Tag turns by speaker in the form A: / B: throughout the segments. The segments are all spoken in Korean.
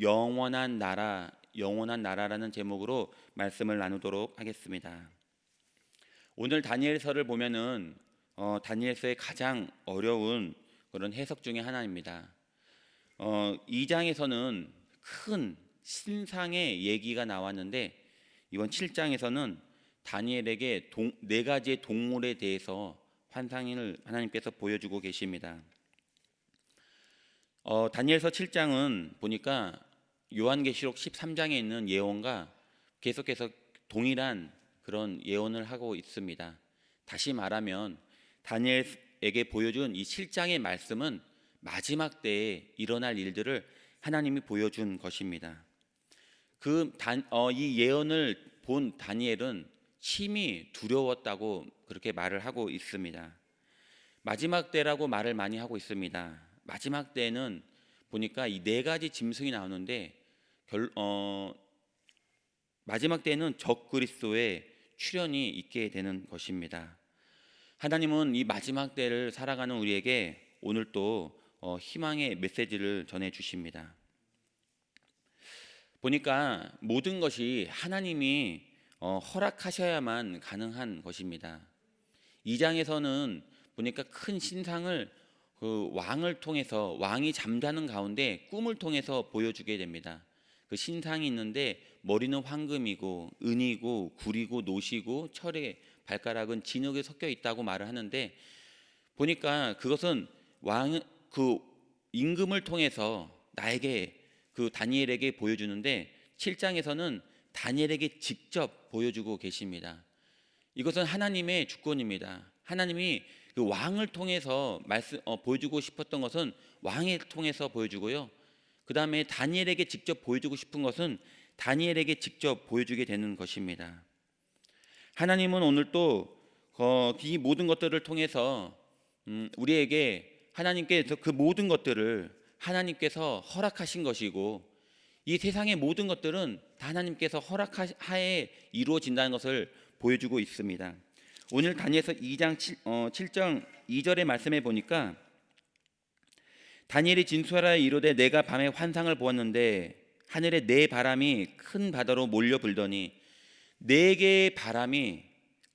A: 영원한 나라, 영원한 나라라는 제목으로 말씀을 나누도록 하겠습니다. 오늘 다니엘서를 보면은 다니엘서의 가장 어려운 그런 해석 중에 하나입니다. 2장에서는 큰 신상의 얘기가 나왔는데 이번 7장에서는 다니엘에게 네 가지의 동물에 대해서 환상을 하나님께서 보여주고 계십니다. 다니엘서 7장은 보니까 요한계시록 13장에 있는 예언과 계속해서 동일한 그런 예언을 하고 있습니다. 다시 말하면 다니엘에게 보여준 이 7장의 말씀은 마지막 때에 일어날 일들을 하나님이 보여준 것입니다. 이 예언을 본 다니엘은 심히 두려웠다고 그렇게 말을 하고 있습니다. 마지막 때라고 말을 많이 하고 있습니다. 마지막 때는 보니까 이 네 가지 짐승이 나오는데 마지막 때는 적그리스도의 출현이 있게 되는 것입니다. 하나님은 이 마지막 때를 살아가는 우리에게 오늘 또 희망의 메시지를 전해 주십니다. 보니까 모든 것이 하나님이 허락하셔야만 가능한 것입니다. 2장에서는 보니까 큰 신상을 그 왕을 통해서, 왕이 잠자는 가운데 꿈을 통해서 보여주게 됩니다. 그 신상이 있는데 머리는 황금이고 은이고 굴이고 노시고 철의 발가락은 진흙에 섞여 있다고 말을 하는데, 보니까 그것은 그 임금을 통해서 나에게, 그 다니엘에게 보여주는데 7장에서는 다니엘에게 직접 보여주고 계십니다. 이것은 하나님의 주권입니다. 하나님이 그 왕을 통해서 보여주고 싶었던 것은 왕을 통해서 보여주고요, 그 다음에 다니엘에게 직접 보여주고 싶은 것은 다니엘에게 직접 보여주게 되는 것입니다. 하나님은 오늘 또 이 모든 것들을 통해서 우리에게 하나님께서 그 모든 것들을 하나님께서 허락하신 것이고, 이 세상의 모든 것들은 다 하나님께서 허락하에 이루어진다는 것을 보여주고 있습니다. 오늘 다니엘서 2장 7장 2절의 말씀에 보니까 다니엘이 진술하여 이르되 내가 밤에 환상을 보았는데 하늘에 네 바람이 큰 바다로 몰려 불더니, 네 개의 바람이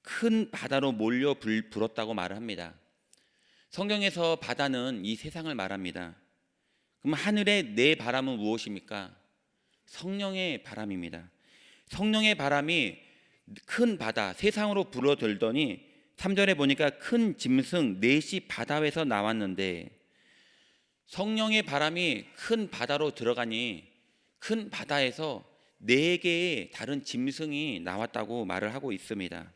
A: 큰 바다로 몰려 불었다고 말을 합니다. 성경에서 바다는 이 세상을 말합니다. 그럼 하늘의 네 바람은 무엇입니까? 성령의 바람입니다. 성령의 바람이 큰 바다, 세상으로 불어들더니 3절에 보니까 큰 짐승 넷이 바다 위에서 나왔는데, 성령의 바람이 큰 바다로 들어가니 큰 바다에서 네 개의 다른 짐승이 나왔다고 말을 하고 있습니다.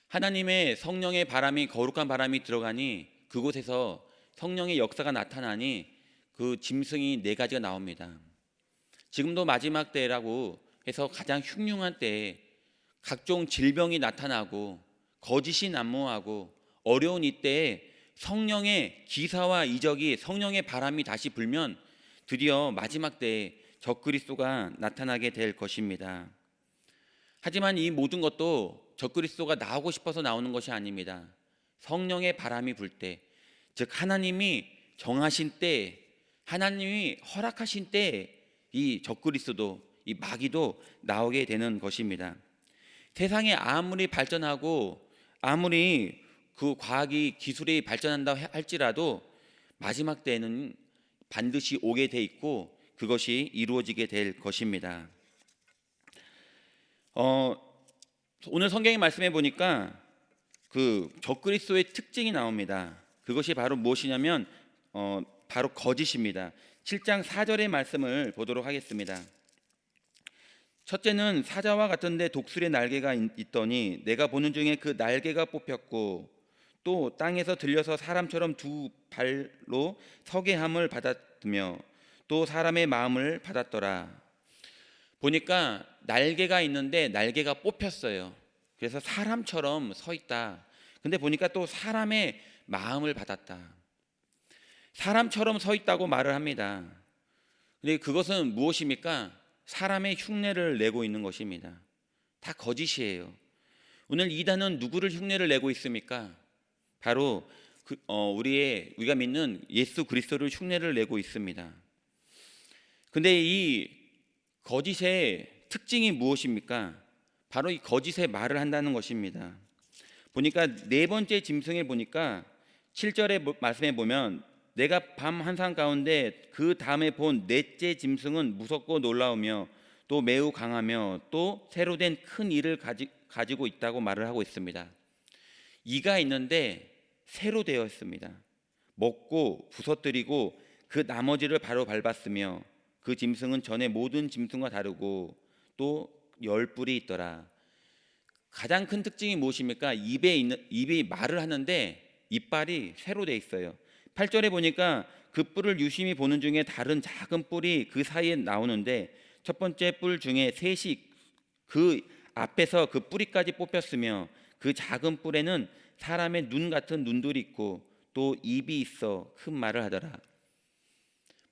A: 하나님의 성령의 바람이, 거룩한 바람이 들어가니 그곳에서 성령의 역사가 나타나니 그 짐승이 네 가지가 나옵니다. 지금도 마지막 때라고 해서 가장 흉흉한 때에 각종 질병이 나타나고 거짓이 난무하고 어려운 이때에 성령의 기사와 이적이, 성령의 바람이 다시 불면 드디어 마지막 때에 적그리스도가 나타나게 될 것입니다. 하지만 이 모든 것도 적그리스도가 나오고 싶어서 나오는 것이 아닙니다. 성령의 바람이 불 때, 즉 하나님이 정하신 때, 하나님이 허락하신 때 이 적그리스도, 이 마귀도 나오게 되는 것입니다. 세상이 아무리 발전하고 아무리 그 과학이, 기술이 발전한다 할지라도 마지막 때는 반드시 오게 돼 있고 그것이 이루어지게 될 것입니다. 오늘 성경의 말씀에 보니까 그 적그리스도의 특징이 나옵니다. 그것이 바로 무엇이냐면 바로 거짓입니다. 7장 4절의 말씀을 보도록 하겠습니다. 첫째는 사자와 같은데 독수리의 날개가 있더니 내가 보는 중에 그 날개가 뽑혔고 또 땅에서 들려서 사람처럼 두 발로 서게 함을 받았으며 또 사람의 마음을 받았더라. 보니까 날개가 있는데 날개가 뽑혔어요. 그래서 사람처럼 서 있다. 근데 보니까 또 사람의 마음을 받았다. 사람처럼 서 있다고 말을 합니다. 근데 그것은 무엇입니까? 사람의 흉내를 내고 있는 것입니다. 다 거짓이에요. 오늘 이단은 누구를 흉내를 내고 있습니까? 바로 우리가 믿는 예수 그리스도를 흉내를 내고 있습니다. 근데 이 거짓의 특징이 무엇입니까? 바로 이 거짓의 말을 한다는 것입니다. 보니까 네 번째 짐승을 보니까 7절의 말씀에 보면 내가 밤 한상 가운데 그 다음에 본 넷째 짐승은 무섭고 놀라우며 또 매우 강하며 또 새로 된 큰 이를 가지고 있다고 말을 하고 있습니다. 이가 있는데 새로 되어 있습니다. 먹고 부서뜨리고 그 나머지를 바로 밟았으며 그 짐승은 전에 모든 짐승과 다르고 또 10뿔이 있더라. 가장 큰 특징이 무엇입니까? 입이 말을 하는데 이빨이 새로 돼 있어요. 8절에 보니까 그 뿔을 유심히 보는 중에 다른 작은 뿔이 그 사이에 나오는데 첫 번째 뿔 중에 셋이 그 앞에서 그 뿌리까지 뽑혔으며 그 작은 뿔에는 사람의 눈 같은 눈들이 있고 또 입이 있어 큰 말을 하더라.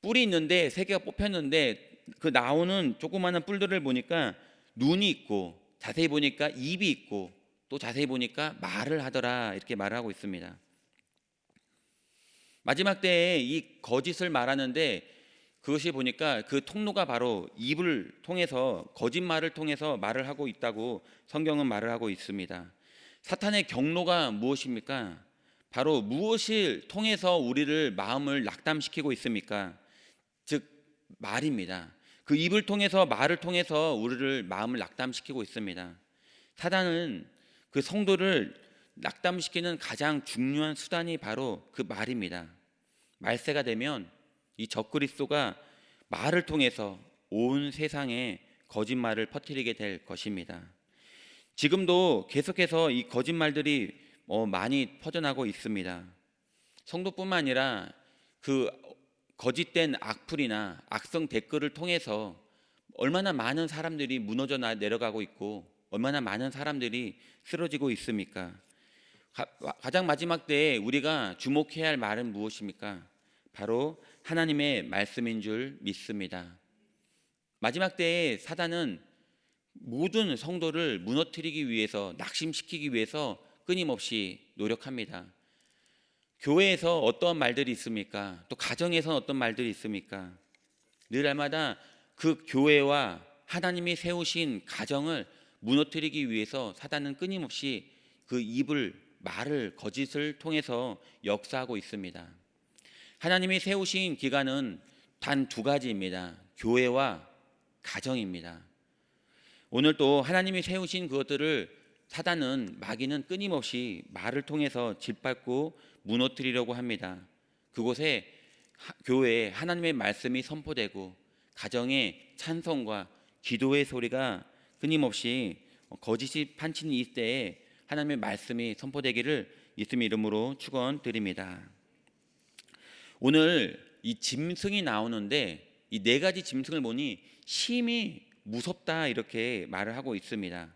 A: 뿔이 있는데 세 개가 뽑혔는데 그 나오는 조그마한 뿔들을 보니까 눈이 있고 자세히 보니까 입이 있고 또 자세히 보니까 말을 하더라, 이렇게 말을 하고 있습니다. 마지막 때에 이 거짓을 말하는데 그것이 보니까 그 통로가 바로 입을 통해서, 거짓말을 통해서 말을 하고 있다고 성경은 말을 하고 있습니다. 사탄의 경로가 무엇입니까? 바로 무엇을 통해서 우리를 마음을 낙담시키고 있습니까? 즉 말입니다. 그 입을 통해서, 말을 통해서 우리를 마음을 낙담시키고 있습니다. 사단은 그 성도를 낙담시키는 가장 중요한 수단이 바로 그 말입니다. 말세가 되면 이 적그리스도가 말을 통해서 온 세상에 거짓말을 퍼뜨리게 될 것입니다. 지금도 계속해서 이 거짓말들이 많이 퍼져나가고 있습니다. 성도뿐만 아니라 그 거짓된 악플이나 악성 댓글을 통해서 얼마나 많은 사람들이 무너져 내려가고 있고 얼마나 많은 사람들이 쓰러지고 있습니까? 가장 마지막 때에 우리가 주목해야 할 말은 무엇입니까? 바로 하나님의 말씀인 줄 믿습니다. 마지막 때에 사단은 모든 성도를 무너뜨리기 위해서, 낙심시키기 위해서 끊임없이 노력합니다. 교회에서 어떠한 말들이 있습니까? 또 가정에서는 어떤 말들이 있습니까? 늘 날마다 그 교회와 하나님이 세우신 가정을 무너뜨리기 위해서 사단은 끊임없이 그 말을, 거짓을 통해서 역사하고 있습니다. 하나님이 세우신 기관은 단 두 가지입니다. 교회와 가정입니다. 오늘 또 하나님이 세우신 그것들을 사단은, 마귀는 끊임없이 말을 통해서 짓밟고 무너뜨리려고 합니다. 그곳에 교회에 하나님의 말씀이 선포되고 가정의 찬송과 기도의 소리가 끊임없이 거짓이 판치는 이 때에 하나님의 말씀이 선포되기를 예수님의 이름으로 축원드립니다. 오늘 이 짐승이 나오는데 이 네 가지 짐승을 보니 심히 무섭다, 이렇게 말을 하고 있습니다.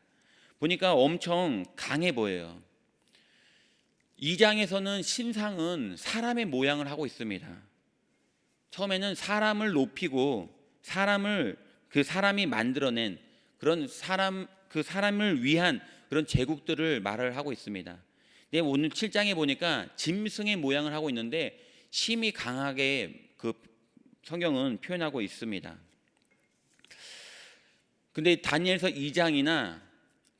A: 보니까 엄청 강해 보여요. 2장에서는 신상은 사람의 모양을 하고 있습니다. 처음에는 사람을 높이고 사람이 만들어낸 그런 사람을 위한 그런 제국들을 말을 하고 있습니다. 근데 오늘 7장에 보니까 짐승의 모양을 하고 있는데 심히 강하게 그 성경은 표현하고 있습니다. 근데 다니엘서 2장이나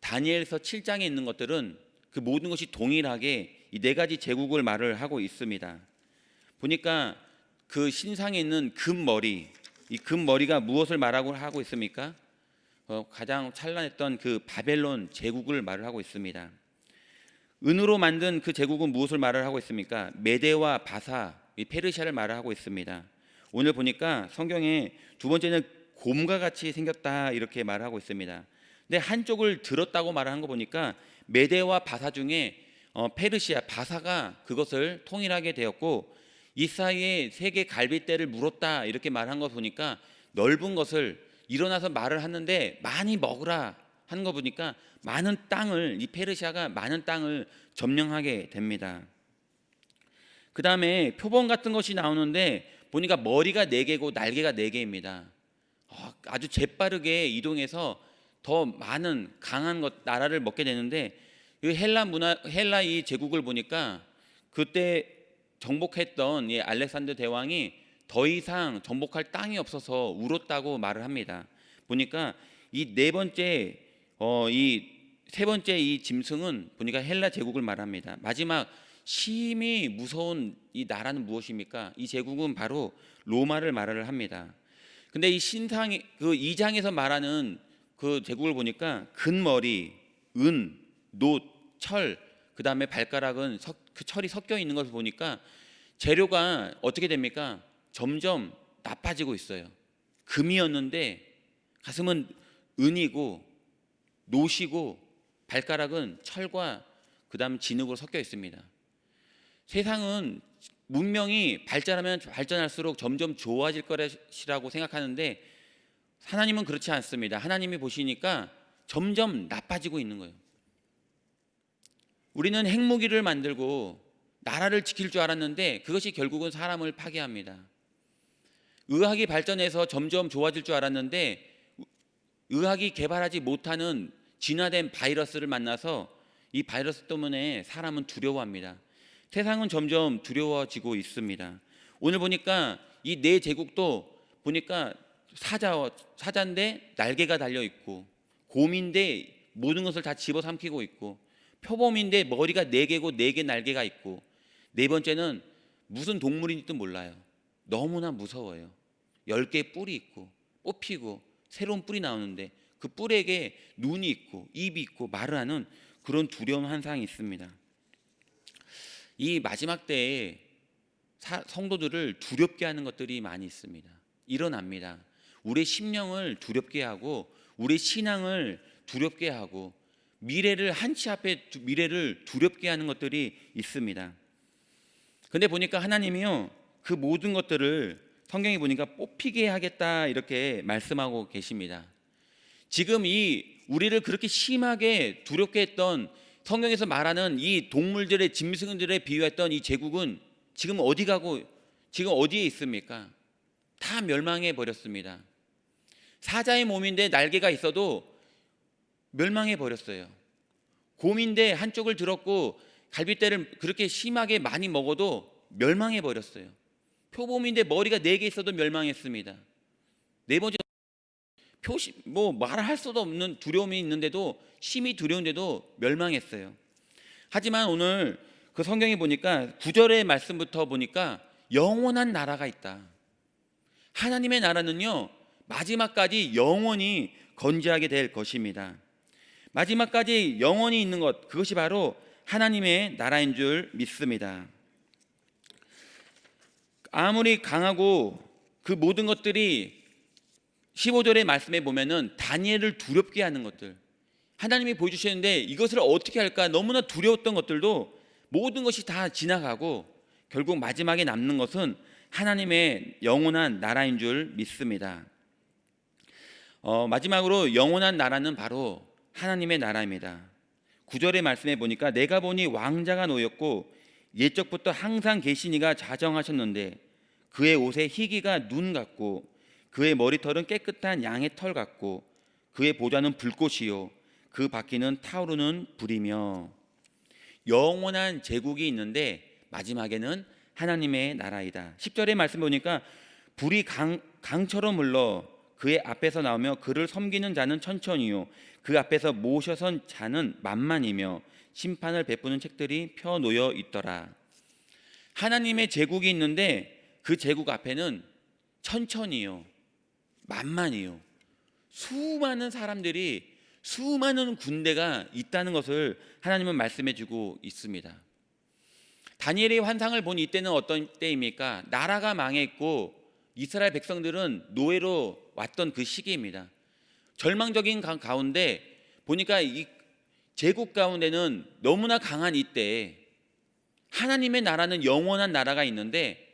A: 다니엘서 7장에 있는 것들은 그 모든 것이 동일하게 이 네 가지 제국을 말을 하고 있습니다. 보니까 그 신상에 있는 금머리, 이 금머리가 무엇을 말하고 하고 있습니까? 가장 찬란했던 그 바벨론 제국을 말을 하고 있습니다. 은으로 만든 그 제국은 무엇을 말을 하고 있습니까? 메대와 바사, 이 페르시아를 말을 하고 있습니다. 오늘 보니까 성경에 두 번째는 곰과 같이 생겼다, 이렇게 말을 하고 있습니다. 근데 한쪽을 들었다고 말하는 거 보니까 메대와 바사 중에 페르시아, 바사가 그것을 통일하게 되었고 이 사이에 세계 갈빗대를 물었다, 이렇게 말한 거 보니까 넓은 것을 일어나서 말을 하는데 많이 먹으라 하는 거 보니까 많은 땅을, 이 페르시아가 많은 땅을 점령하게 됩니다. 그 다음에 표범 같은 것이 나오는데 보니까 머리가 4개고 날개가 4개입니다. 아주 재빠르게 이동해서 더 많은 강한 나라를 먹게 되는데 이 헬라 이 제국을 보니까 그때 정복했던 이 알렉산더 대왕이 더 이상 정복할 땅이 없어서 울었다고 말을 합니다. 보니까 이 네 번째 이 세 번째 이 짐승은 보니까 헬라 제국을 말합니다. 마지막 심히 무서운 이 나라는 무엇입니까? 이 제국은 바로 로마를 말을 합니다. 근데 이 신상이 그 2장에서 말하는 그 제국을 보니까 금머리, 은, 놋, 철, 그다음에 발가락은 그 철이 섞여 있는 것을 보니까 재료가 어떻게 됩니까? 점점 나빠지고 있어요. 금이었는데 가슴은 은이고 노시고 발가락은 철과 그다음 진흙으로 섞여 있습니다. 세상은 문명이 발전하면 발전할수록 점점 좋아질 것이라고 생각하는데 하나님은 그렇지 않습니다. 하나님이 보시니까 점점 나빠지고 있는 거예요. 우리는 핵무기를 만들고 나라를 지킬 줄 알았는데 그것이 결국은 사람을 파괴합니다. 의학이 발전해서 점점 좋아질 줄 알았는데 의학이 개발하지 못하는 진화된 바이러스를 만나서 이 바이러스 때문에 사람은 두려워합니다. 세상은 점점 두려워지고 있습니다. 오늘 보니까 이 네 제국도 보니까 사자인데 날개가 달려 있고, 곰인데 모든 것을 다 집어삼키고 있고, 표범인데 머리가 네 개고 네 개 날개가 있고, 네 번째는 무슨 동물인지도 몰라요. 너무나 무서워요. 10개의 뿔이 있고 뽑히고 새로운 뿔이 나오는데 그 뿔에게 눈이 있고 입이 있고 말을 하는 그런 두려운 환상이 있습니다. 이 마지막 때에 성도들을 두렵게 하는 것들이 많이 있습니다. 일어납니다. 우리의 심령을 두렵게 하고 우리의 신앙을 두렵게 하고 미래를 한치 앞에 미래를 두렵게 하는 것들이 있습니다. 근데 보니까 하나님이요 그 모든 것들을 성경에 보니까 뽑히게 하겠다 이렇게 말씀하고 계십니다. 지금 이 우리를 그렇게 심하게 두렵게 했던 성경에서 말하는 이 동물들의 짐승들에 비유했던 이 제국은 지금 어디 가고 지금 어디에 있습니까? 다 멸망해 버렸습니다. 사자의 몸인데 날개가 있어도 멸망해 버렸어요. 곰인데 한쪽을 들었고 갈빗대를 그렇게 심하게 많이 먹어도 멸망해 버렸어요. 표범인데 머리가 4개 있어도 멸망했습니다. 네 번째 뭐 말할 수도 없는 두려움이 있는데도 심히 두려운데도 멸망했어요. 하지만 오늘 그 성경에 보니까 9절의 말씀부터 보니까 영원한 나라가 있다. 하나님의 나라는요 마지막까지 영원히 건재하게 될 것입니다. 마지막까지 영원히 있는 것, 그것이 바로 하나님의 나라인 줄 믿습니다. 아무리 강하고 그 모든 것들이 15절의 말씀에 보면은 다니엘을 두렵게 하는 것들, 하나님이 보여주시는데 이것을 어떻게 할까 너무나 두려웠던 것들도 모든 것이 다 지나가고 결국 마지막에 남는 것은 하나님의 영원한 나라인 줄 믿습니다. 마지막으로 영원한 나라는 바로 하나님의 나라입니다. 9절의 말씀에 보니까 내가 보니 왕자가 놓였고 옛적부터 항상 계시니가 자정하셨는데 그의 옷의 희기가 눈 같고 그의 머리털은 깨끗한 양의 털 같고 그의 보좌는 불꽃이요 그 바퀴는 타오르는 불이며. 영원한 제국이 있는데 마지막에는 하나님의 나라이다. 10절의 말씀 보니까 불이 강처럼 흘러 그의 앞에서 나오며 그를 섬기는 자는 천천히요 그 앞에서 모셔선 자는 만만이며 심판을 베푸는 책들이 펴놓여 있더라. 하나님의 제국이 있는데 그 제국 앞에는 천천히요 만만히요 수많은 사람들이 수많은 군대가 있다는 것을 하나님은 말씀해 주고 있습니다. 다니엘의 환상을 본 이때는 어떤 때입니까? 나라가 망했고 이스라엘 백성들은 노예로 왔던 그 시기입니다. 절망적인 가운데 보니까 이 제국 가운데는 너무나 강한 이때에 하나님의 나라는 영원한 나라가 있는데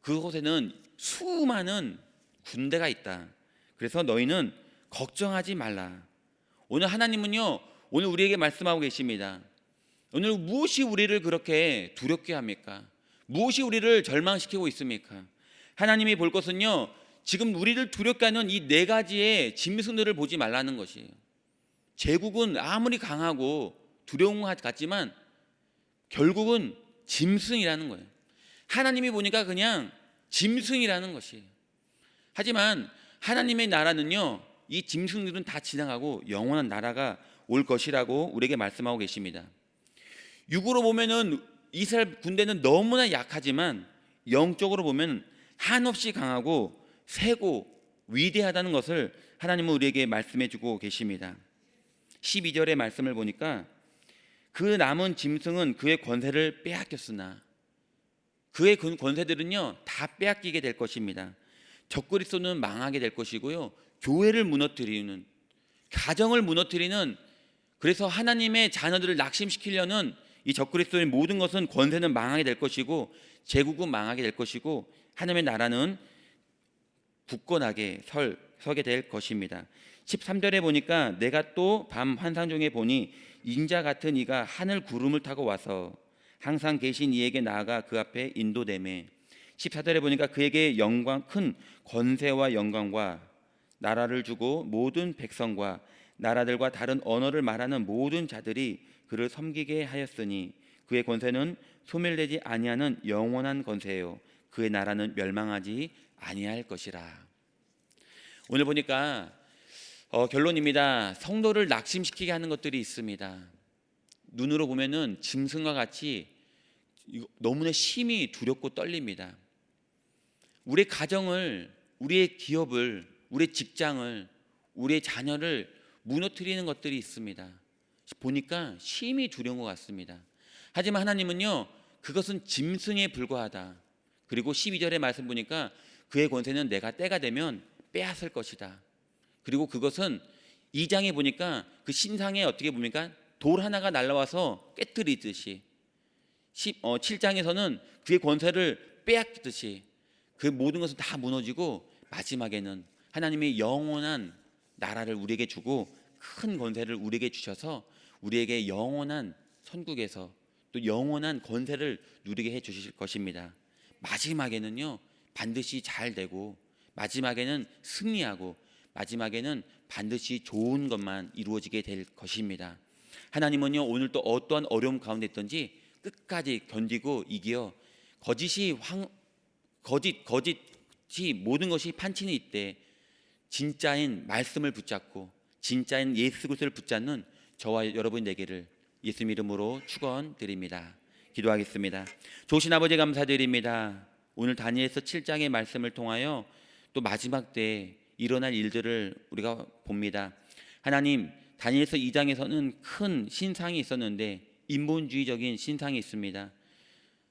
A: 그곳에는 수많은 군대가 있다. 그래서 너희는 걱정하지 말라. 오늘 하나님은요 오늘 우리에게 말씀하고 계십니다. 오늘 무엇이 우리를 그렇게 두렵게 합니까? 무엇이 우리를 절망시키고 있습니까? 하나님이 볼 것은요 지금 우리를 두렵게 하는 이 4가지의 짐승들을 보지 말라는 것이에요. 제국은 아무리 강하고 두려운 것 같지만 결국은 짐승이라는 거예요. 하나님이 보니까 그냥 짐승이라는 것이. 하지만 하나님의 나라는요, 이 짐승들은 다 지나가고 영원한 나라가 올 것이라고 우리에게 말씀하고 계십니다. 육으로 보면은 이스라엘 군대는 너무나 약하지만 영적으로 보면 한없이 강하고 세고 위대하다는 것을 하나님은 우리에게 말씀해 주고 계십니다. 12절의 말씀을 보니까 그 남은 짐승은 그의 권세를 빼앗겼으나, 그의 권세들은요 다 빼앗기게 될 것입니다. 적그리스도는 망하게 될 것이고요, 교회를 무너뜨리는, 가정을 무너뜨리는, 그래서 하나님의 자녀들을 낙심시키려는 이 적그리스도의 모든 것은, 권세는 망하게 될 것이고 제국은 망하게 될 것이고 하나님의 나라는 굳건하게 서게 될 것입니다. 13절에 보니까 내가 또 밤 환상 중에 보니 인자 같은 이가 하늘 구름을 타고 와서 항상 계신 이에게 나아가 그 앞에 인도되매, 14절에 보니까 그에게 영광, 큰 권세와 영광과 나라를 주고 모든 백성과 나라들과 다른 언어를 말하는 모든 자들이 그를 섬기게 하였으니 그의 권세는 소멸되지 아니하는 영원한 권세요 그의 나라는 멸망하지 아니할 것이라. 오늘 보니까 결론입니다. 성도를 낙심시키게 하는 것들이 있습니다. 눈으로 보면은 짐승과 같이 너무나 심히 두렵고 떨립니다. 우리의 가정을, 우리의 기업을, 우리의 직장을, 우리의 자녀를 무너뜨리는 것들이 있습니다. 보니까 심히 두려운 것 같습니다. 하지만 하나님은요, 그것은 짐승에 불과하다. 그리고 12절의 말씀 보니까 그의 권세는 내가 때가 되면 빼앗을 것이다. 그리고 그것은 2장에 보니까 그 신상에 어떻게 봅니까? 돌 하나가 날라와서 깨뜨리듯이, 7장에서는 그의 권세를 빼앗기듯이 그 모든 것은 다 무너지고 마지막에는 하나님의 영원한 나라를 우리에게 주고 큰 권세를 우리에게 주셔서 우리에게 영원한 천국에서 또 영원한 권세를 누리게 해 주실 것입니다. 마지막에는요 반드시 잘 되고 마지막에는 승리하고 마지막에는 반드시 좋은 것만 이루어지게 될 것입니다. 하나님은요 오늘 또 어떠한 어려움 가운데 있든지 끝까지 견디고 이겨 거짓이 모든 것이 판치는 이때 진짜인 말씀을 붙잡고 진짜인 예수 그리스도를 붙잡는 저와 여러분 되기를 예수 이름으로 축원드립니다. 기도하겠습니다. 좋으신 아버지 감사드립니다. 오늘 다니엘서 7장의 말씀을 통하여 또 마지막 때 일어날 일들을 우리가 봅니다. 하나님, 다니엘서 2장에서는 큰 신상이 있었는데 인본주의적인 신상이 있습니다.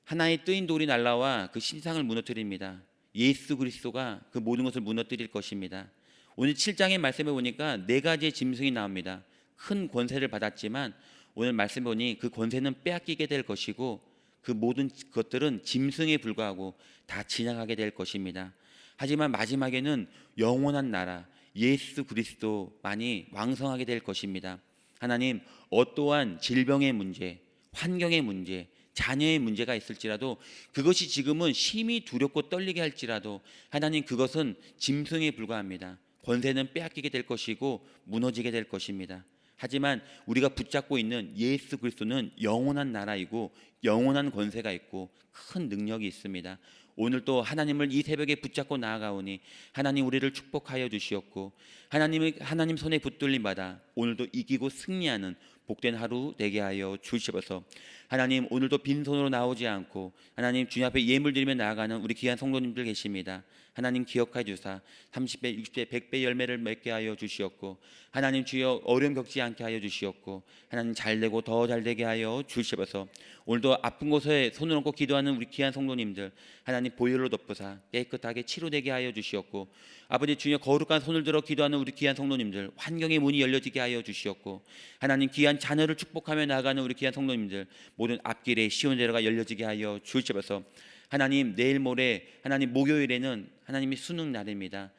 A: 하나의 뜨인 돌이 날라와 그 신상을 무너뜨립니다. 예수 그리스도가 그 모든 것을 무너뜨릴 것입니다. 오늘 7장의 말씀에 보니까 4가지의 짐승이 나옵니다. 큰 권세를 받았지만 오늘 말씀에 보니 그 권세는 빼앗기게 될 것이고 그 모든 것들은 짐승에 불과하고 다 지나가게 될 것입니다. 하지만 마지막에는 영원한 나라 예수 그리스도만이 왕성하게 될 것입니다. 하나님, 어떠한 질병의 문제, 환경의 문제, 자녀의 문제가 있을지라도 그것이 지금은 심히 두렵고 떨리게 할지라도 하나님, 그것은 짐승에 불과합니다. 권세는 빼앗기게 될 것이고 무너지게 될 것입니다. 하지만 우리가 붙잡고 있는 예수 그리스도는 영원한 나라이고 영원한 권세가 있고 큰 능력이 있습니다. 오늘 또 하나님을 이 새벽에 붙잡고 나아가오니 하나님 우리를 축복하여 주시옵고 하나님 손에 붙들림 받아 오늘도 이기고 승리하는 복된 하루 되게 하여 주시옵소서. 하나님, 오늘도 빈손으로 나오지 않고 하나님 주님 앞에 예물 드리며 나아가는 우리 귀한 성도님들 계십니다. 하나님 기억하여 주사 30배, 60배, 100배 열매를 맺게 하여 주시옵고 하나님 주여 어려움 겪지 않게 하여 주시옵고 하나님 잘되고 더 잘되게 하여 주시옵소서. 오늘도 아픈 곳에 손을 얹고 기도하는 우리 귀한 성도님들 하나님 보혈로 덮으사 깨끗하게 치료되게 하여 주시옵고 아버지 주여 거룩한 손을 들어 기도하는 우리 귀한 성도님들 환경의 문이 열려지게 하여 주시옵고 하나님 귀한 자녀를 축복하며 나아가는 우리 귀한 성도님들 모든 앞길에 시온대로가 열려지게 하여 주시옵소서. 하나님, 내일 모레 하나님 목요일에는 하나님이 수능 날입니다.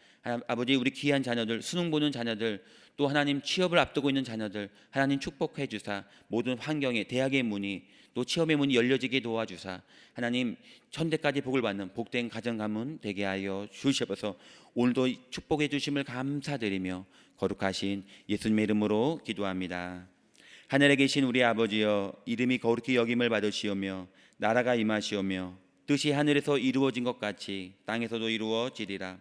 A: 아버지 우리 귀한 자녀들, 수능 보는 자녀들, 또 하나님 취업을 앞두고 있는 자녀들 하나님 축복해 주사 모든 환경에 대학의 문이 또 취업의 문이 열려지게 도와주사 하나님 천대까지 복을 받는 복된 가정 가문 되게 하여 주시옵소서. 오늘도 축복해 주심을 감사드리며 거룩하신 예수님의 이름으로 기도합니다. 하늘에 계신 우리 아버지여, 이름이 거룩히 여김을 받으시오며 나라가 임하시오며 뜻이 하늘에서 이루어진 것 같이 땅에서도 이루어지리라.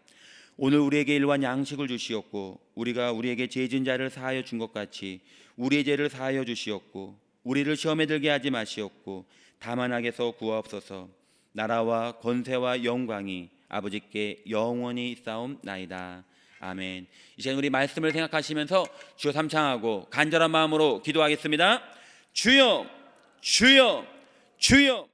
A: 오늘 우리에게 일반 양식을 주시옵고 우리가 우리에게 죄진 자를 사하여 준 것 같이 우리의 죄를 사하여 주시옵고 우리를 시험에 들게 하지 마시옵고 다만 악에서 구하옵소서. 나라와 권세와 영광이 아버지께 영원히 있사옵나이다. 아멘. 이 시간 우리 말씀을 생각하시면서 주여 삼창하고 간절한 마음으로 기도하겠습니다. 주여, 주여, 주여.